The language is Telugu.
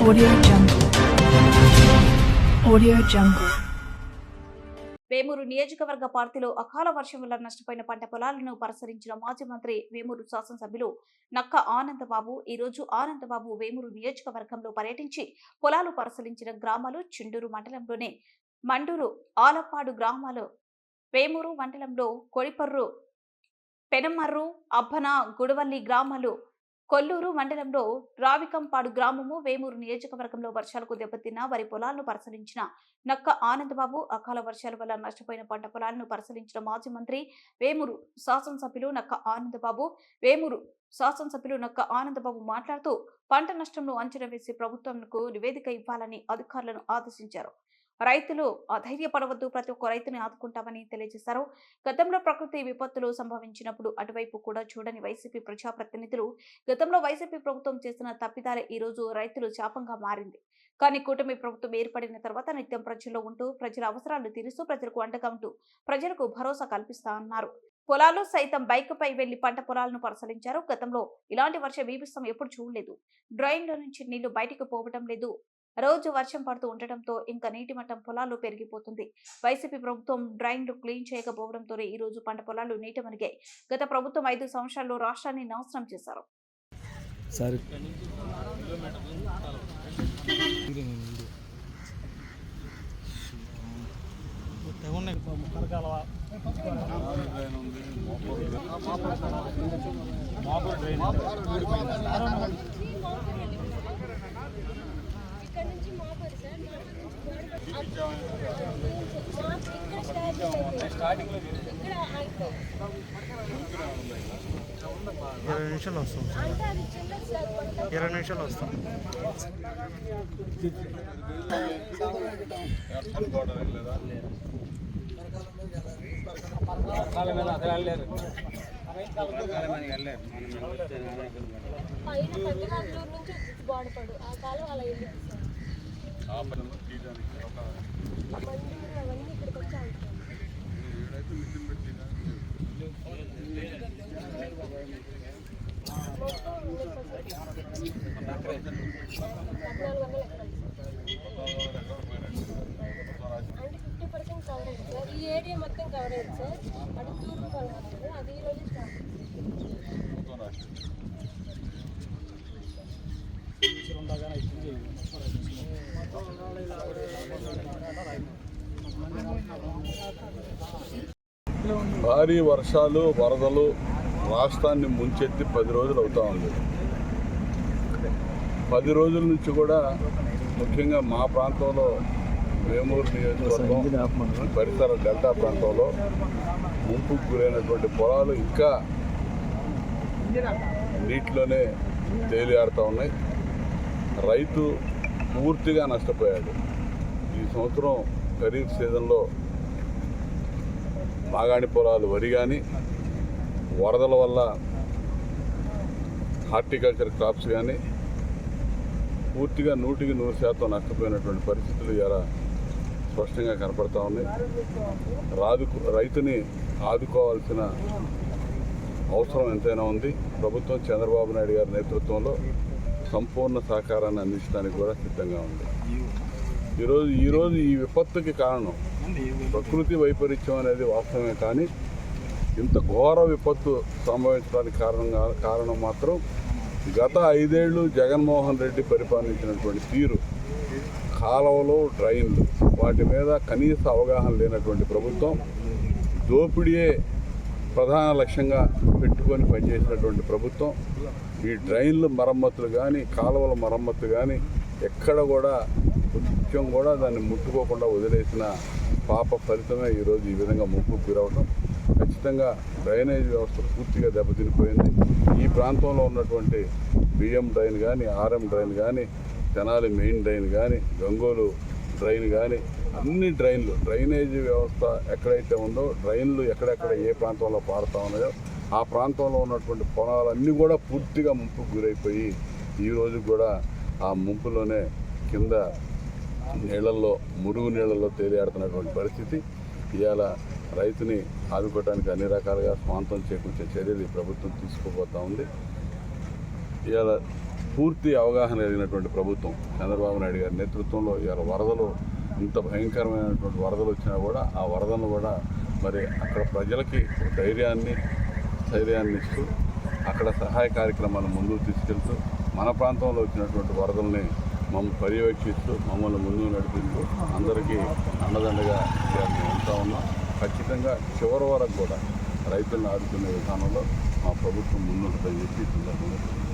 Audio Jungle. Audio Jungle. Vemuru నియోజకవర్గ పార్టీలో అకాల వర్షం వల్ల నష్టపోయిన పంట పొలాలను పరిశీలించిన మాజీ మంత్రి వేమూరు శాసనసభ్యులు నక్క ఆనందబాబు ఈ రోజు ఆనందబాబు వేమూరు నియోజకవర్గంలో పర్యటించి పొలాలు పరిశీలించిన గ్రామాలు చిండూరు మండలంలోని మండూరు ఆలపాడు గ్రామాలు వేమూరు మండలంలో కొడిపర్రు పెనమర్రు అబ్బన గుడవల్లి గ్రామాలు కొల్లూరు మండలంలో రావికంపాడు గ్రామము వేమూరు నియోజకవర్గంలో వర్షాలకు దెబ్బతిన్న వరి పొలాలను పరిశీలించిన నక్క ఆనందబాబు అకాల వర్షాల వల్ల నష్టపోయిన పంట పొలాలను పరిశీలించిన మాజీ మంత్రి వేమూరు శాసనసభ్యులు నక్క ఆనందబాబు మాట్లాడుతూ పంట నష్టంను అంచనా వేసి ప్రభుత్వంకు నివేదిక ఇవ్వాలని అధికారులను ఆదేశించారు. రైతులు అధైర్యపడవద్దు, ప్రతి ఒక్క రైతుని ఆదుకుంటామని తెలియజేశారు. గతంలో ప్రకృతి విపత్తులు సంభవించినప్పుడు అటువైపు కూడా చూడని వైసీపీ ప్రజాప్రతినిధులు గతంలో వైసీపీ ప్రభుత్వం చేసిన తప్పిదాలే ఈ రోజు రైతులు శాపంగా మారింది. కానీ కూటమి ప్రభుత్వం ఏర్పడిన తర్వాత నిత్యం ప్రజల్లో ఉంటూ ప్రజల అవసరాలు తీరుస్తూ ప్రజలకు అండగా ఉంటూ ప్రజలకు భరోసా కల్పిస్తా అన్నారు. పొలాలు సైతం బైక్ పై వెళ్లి పంట పొలాలను పరిశీలించారు. గతంలో ఇలాంటి వర్ష బీభత్సం ఎప్పుడు చూడలేదు. డ్రైన్ల నుంచి నీళ్లు బయటకు పోవడం లేదు. రోజు వర్షం పడుతూ ఉండటంతో ఇంకా నీటి మట్టం పొలాల్లో పెరిగిపోతుంది. వైసీపీ ప్రభుత్వం డ్రైన్లు క్లీన్ చేయకపోవడంతోనే ఈ రోజు పంట పొలాలు నీట మునిగాయి. గత ప్రభుత్వం 5 సంవత్సరాల్లో రాష్ట్రాన్ని నాశనం చేశారు. నిమిషాలు వస్తాం 20 నిమిషాలు వస్తాం. ఈ ఏరియా మొత్తం కవర్ అయింది సార్. అటు తూర్పు పడుతుంది, అది ఈ రోజు స్టార్ట్. భారీ వర్షాలు వరదలు రాష్ట్రాన్ని ముంచెత్తి 10 రోజులు అవుతా ఉంది. 10 రోజుల నుంచి కూడా ముఖ్యంగా మా ప్రాంతంలో వేమూరు నియోజకవర్గం పరిసర డెల్టా ప్రాంతంలో ముంపుకు గురైనటువంటి పొలాలు ఇంకా నీటిలోనే తేలియాడుతూ ఉన్నాయి. రైతు పూర్తిగా నష్టపోయాడు. ఈ సంవత్సరం ఖరీఫ్ సీజన్లో మాగాణి పొలాలు వరి కానీ వరదల వల్ల హార్టికల్చర్ క్రాప్స్ కానీ పూర్తిగా 100% నష్టపోయినటువంటి పరిస్థితులు ఇలా స్పష్టంగా కనపడతా ఉన్నాయి. రైతుని ఆదుకోవాల్సిన అవసరం ఎంతైనా ఉంది. ప్రభుత్వం చంద్రబాబు నాయుడు గారి నేతృత్వంలో సంపూర్ణ సహకారాన్ని అందించడానికి కూడా సిద్ధంగా ఉంది. ఈరోజు ఈ విపత్తుకి కారణం ప్రకృతి వైపరీత్యం అనేది వాస్తవమే, కానీ ఇంత ఘోర విపత్తు సంభవించడానికి కారణం మాత్రం గత 5 ఏళ్ళు జగన్మోహన్ రెడ్డి పరిపాలించినటువంటి తీరు. కాలువలు, డ్రైన్లు, వాటి మీద కనీస అవగాహన లేనటువంటి ప్రభుత్వం, దోపిడీయే ప్రధాన లక్ష్యంగా పెట్టుకొని పనిచేసినటువంటి ప్రభుత్వం. ఈ డ్రైన్లు మరమ్మతులు కానీ కాలువల మరమ్మతులు కానీ ఎక్కడ కూడా కొంచెం కూడా దాన్ని ముట్టుకోకుండా వదిలేసిన పాప ఫలితమే ఈరోజు ఈ విధంగా ముప్పుకు గురవడం. ఖచ్చితంగా డ్రైనేజ్ వ్యవస్థ పూర్తిగా దెబ్బతినిపోయింది. ఈ ప్రాంతంలో ఉన్నటువంటి బిఎం డ్రైన్ కానీ, ఆర్ఎం డ్రైన్ కానీ, తెనాలి మెయిన్ డ్రైన్ కానీ, గంగోలు డ్రైన్ కానీ, అన్ని డ్రైనేజీ వ్యవస్థ ఎక్కడైతే ఉందో, డ్రైన్లు ఎక్కడెక్కడ ఏ ప్రాంతంలో పారుతూ ఉన్నాయో ఆ ప్రాంతంలో ఉన్నటువంటి పొలాలన్నీ కూడా పూర్తిగా ముంపుకు గురైపోయి ఈరోజు కూడా ఆ ముంపులోనే కింద నీళ్ళల్లో, మురుగు నీళ్ళల్లో తేలియాడుతున్నటువంటి పరిస్థితి. ఇవాళ రైతుని ఆదుకోవడానికి అన్ని రకాలుగా స్వాంతం చేకూర్చే చర్యలు ఈ ప్రభుత్వం తీసుకోబోతూ ఉంది. ఇవాళ పూర్తి అవగాహన కలిగినటువంటి ప్రభుత్వం చంద్రబాబు నాయుడు గారి నేతృత్వంలో ఇవాళ వరదలు ఇంత భయంకరమైనటువంటి వరదలు వచ్చినా కూడా ఆ వరదలను కూడా మరి అక్కడ ప్రజలకి ధైర్యాన్ని ఇస్తూ అక్కడ సహాయ కార్యక్రమాలను ముందుకు తీసుకెళ్తూ మన ప్రాంతంలో వచ్చినటువంటి వరదల్ని పర్యవేక్షిస్తూ మమ్మల్ని ముందుకు నడిపిస్తూ అందరికీ అండదండగా ఉంటా ఉన్నాం. ఖచ్చితంగా చివరి వరకు కూడా రైతులను ఆదుకునే విధానంలో మా ప్రభుత్వం ముందుంటుందని చెప్పి ఈ సందర్భంగా